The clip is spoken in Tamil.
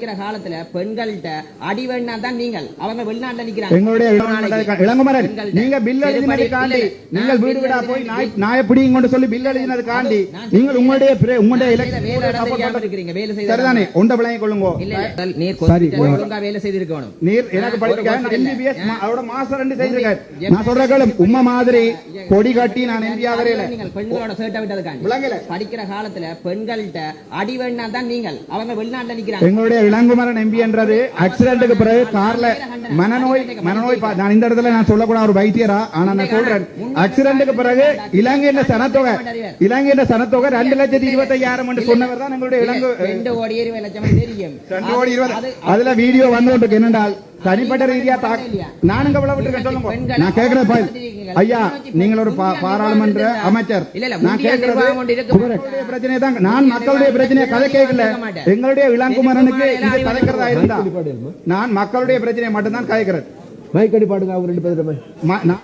படிக்கிற காலத்துல பெண்கள்கிட்ட அடி வேணா தான் நீங்கள் அவங்க வெளிநாட்டுல நிக்கிறாங்க. எங்களுடைய இளங்குமரன் நீங்க பில் எழுதினதுக்காண்டி நீங்கள் வீடு வீடா போய் நாயை பிடிங்க கொண்டு சொல்லி பில் எழுதினதுக்காண்டி நீங்கள் உங்களுடைய சரிதானே ஒன்றை விளங்கிக் கொள்ளுங்க. வேலை செய்திருக்கணும். நீர் எனக்கு படிக்க எம்பிபிஎஸ் அவரோட மாஸ்டர் 2 செய்திருக்கேன். நான் சொல்றேன் உம்மா மாதிரி கொடி கட்டி நான் எம்பியா வரையில நீங்கள் பெண்களோட சேட்டை விட்டதுக்காண்டி படிக்கிற காலத்துல பெண்கள்கிட்ட அடி வேணா தான் நீங்கள் அவங்க வெளிநாட்டுல நிக்கிறாங்க. எங்களுடைய இளங்குமரன் எம்பி என்றது ஆக்சிடென்ட்டுக்கு பிறகு கார்ல மனநோய் நான் இந்த இடத்துல நான் சொல்லக்கூடாத ஒரு வைத்தியரா ஆனா நான் சொல்றேன் ஆக்சிடென்ட்டுக்கு பிறகு இலங்கையின் சனத்தொகை 2,25,000 என்று சொன்னவர் தான் எங்களுடைய இலங்கை 2 கோடி 20 லட்சம் தெரியும். 2 கோடி 20 அதுல வீடியோ வந்து என்னென்றால் தனிப்பட்ட ரீதியா நானுங்க விளவிட்டு சொல்லுங்க. நான் கேட்கிறேன் ஐயா நீங்கள் ஒரு பாராளுமன்ற அமைச்சர். நான் கேட்கிறது பிரச்சனை தான். நான் மக்களுடைய பிரச்சனையை கதை கேட்கல. எங்களுடைய இளங்குமரனுக்கு இது கதைக்கிறதா இருந்தா நான் மக்களுடைய பிரச்சனையை மட்டும்தான் கதைக்கிறேன். மைக்கடி பாடுங்க அவங்க 2 பேரும்.